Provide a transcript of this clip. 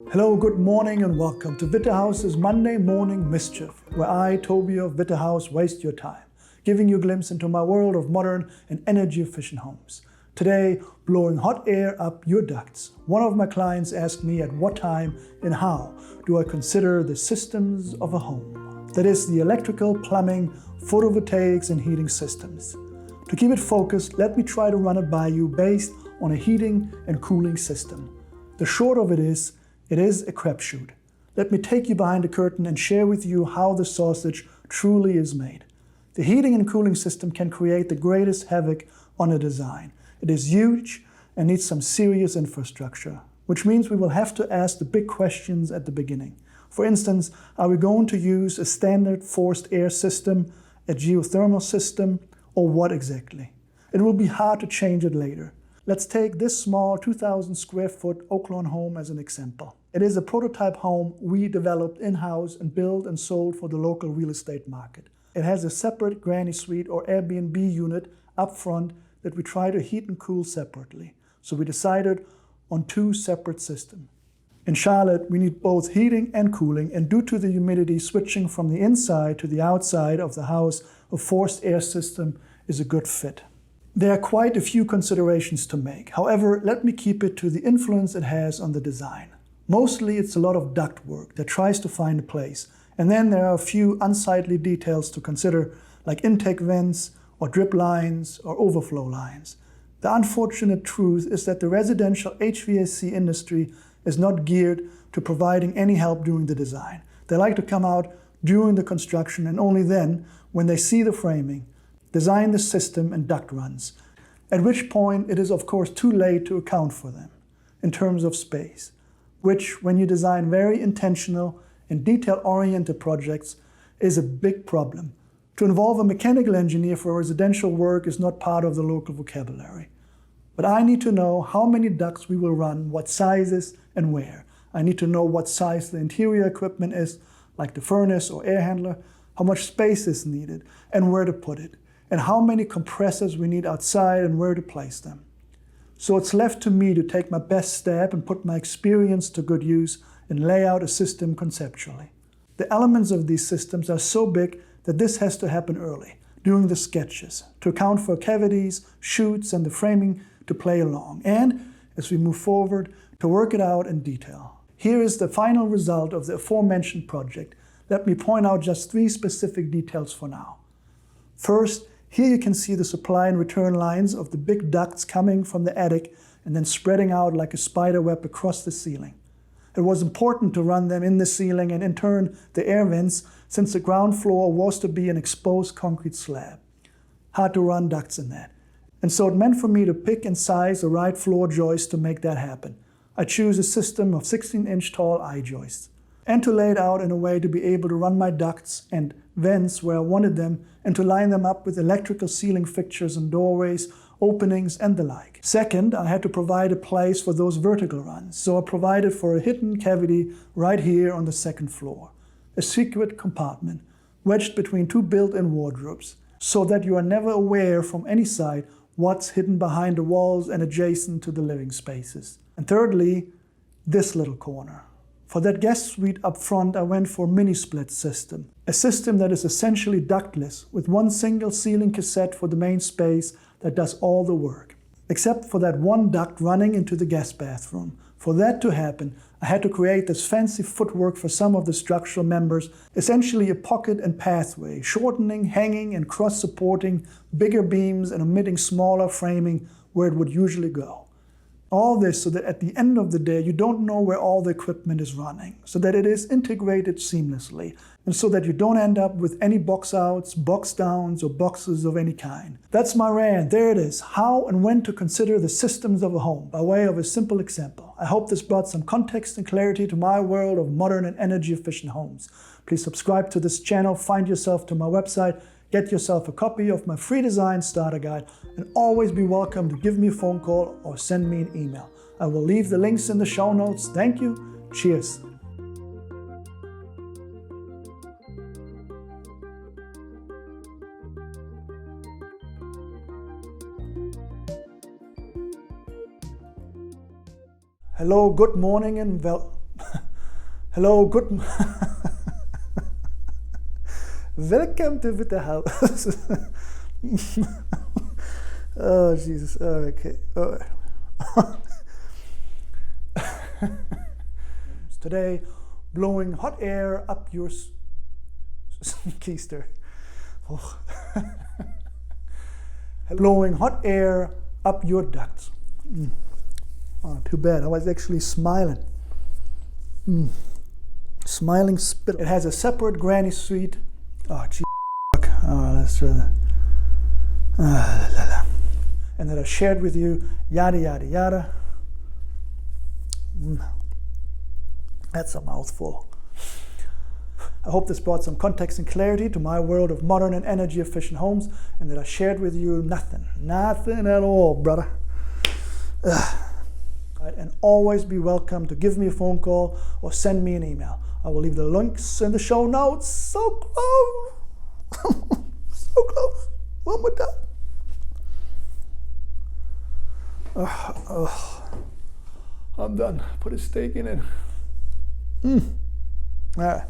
Hello, good morning and welcome to Wittehaus's Monday Morning Mischief, where I, Toby of Wittehaus, waste your time, giving you a glimpse into my world of modern and energy-efficient homes. Today, blowing hot air up your ducts. One of my clients asked me at what time and how do I consider the systems of a home. That is, the electrical, plumbing, photovoltaics and heating systems. To keep it focused, let me try to run it by you based on a heating and cooling system. The short of it is a crapshoot. Let me take you behind the curtain and share with you how the sausage truly is made. The heating and cooling system can create the greatest havoc on a design. It is huge and needs some serious infrastructure, which means we will have to ask the big questions at the beginning. For instance, are we going to use a standard forced air system, a geothermal system, or what exactly? It will be hard to change it later. Let's take this small 2,000 square foot Oaklawn home as an example. It is a prototype home we developed in-house and built and sold for the local real estate market. It has a separate granny suite or Airbnb unit up front that we try to heat and cool separately. So we decided on two separate systems. In Charlotte, we need both heating and cooling, and due to the humidity switching from the inside to the outside of the house, a forced air system is a good fit. There are quite a few considerations to make. However, let me keep it to the influence it has on the design. Mostly it's a lot of duct work that tries to find a place. And then there are a few unsightly details to consider, like intake vents or drip lines or overflow lines. The unfortunate truth is that the residential HVAC industry is not geared to providing any help during the design. They like to come out during the construction and only then, when they see the framing, design the system and duct runs, at which point it is of course too late to account for them in terms of space, which when you design very intentional and detail-oriented projects is a big problem. To involve a mechanical engineer for residential work is not part of the local vocabulary. But I need to know how many ducts we will run, what sizes and where. I need to know what size the interior equipment is, like the furnace or air handler, how much space is needed and where to put it, and how many compressors we need outside and where to place them. So it's left to me to take my best stab and put my experience to good use and lay out a system conceptually. The elements of these systems are so big that this has to happen early, during the sketches, to account for cavities, chutes, and the framing to play along, and, as we move forward, to work it out in detail. Here is the final result of the aforementioned project. Let me point out just three specific details for now. First, here you can see the supply and return lines of the big ducts coming from the attic and then spreading out like a spider web across the ceiling. It was important to run them in the ceiling and in turn the air vents, since the ground floor was to be an exposed concrete slab. Hard to run ducts in that. And so it meant for me to pick and size the right floor joist to make that happen. I choose a system of 16-inch tall I-joists, and to lay it out in a way to be able to run my ducts and vents where I wanted them and to line them up with electrical ceiling fixtures and doorways, openings and the like. Second, I had to provide a place for those vertical runs, so I provided for a hidden cavity right here on the second floor. A secret compartment wedged between two built-in wardrobes, so that you are never aware from any side what's hidden behind the walls and adjacent to the living spaces. And thirdly, this little corner. For that guest suite up front, I went for a mini-split system, a system that is essentially ductless, with one single ceiling cassette for the main space that does all the work, except for that one duct running into the guest bathroom. For that to happen, I had to create this fancy footwork for some of the structural members, essentially a pocket and pathway, shortening, hanging, and cross-supporting bigger beams and omitting smaller framing where it would usually go. All this so that at the end of the day, you don't know where all the equipment is running, so that it is integrated seamlessly, and so that you don't end up with any box outs, box downs, or boxes of any kind. That's my rant. There it is. How and when to consider the systems of a home, by way of a simple example. I hope this brought some context and clarity to my world of modern and energy-efficient homes. Please subscribe to this channel, find yourself to my website, get yourself a copy of my free design starter guide, and always be welcome to give me a phone call or send me an email. I will leave the links in the show notes. Thank you. Cheers. Hello, good morning and Hello, good. Welcome to Wittehaus. Oh, Jesus. Okay. All right. Today, blowing hot air up your keister. Oh. Blowing hot air up your ducts. Oh, too bad. I was actually smiling. Smiling spit. It has a separate granny suite. Oh, gee. Oh, let's try that. And that I shared with you. Yada, yada, yada. That's a mouthful. I hope this brought some context and clarity to my world of modern and energy efficient homes, and that I shared with you nothing at all, brother. And always be welcome to give me a phone call or send me an email. I will leave the links in the show notes. So close. So close. One more time. I'm done. Put a steak in it. All right.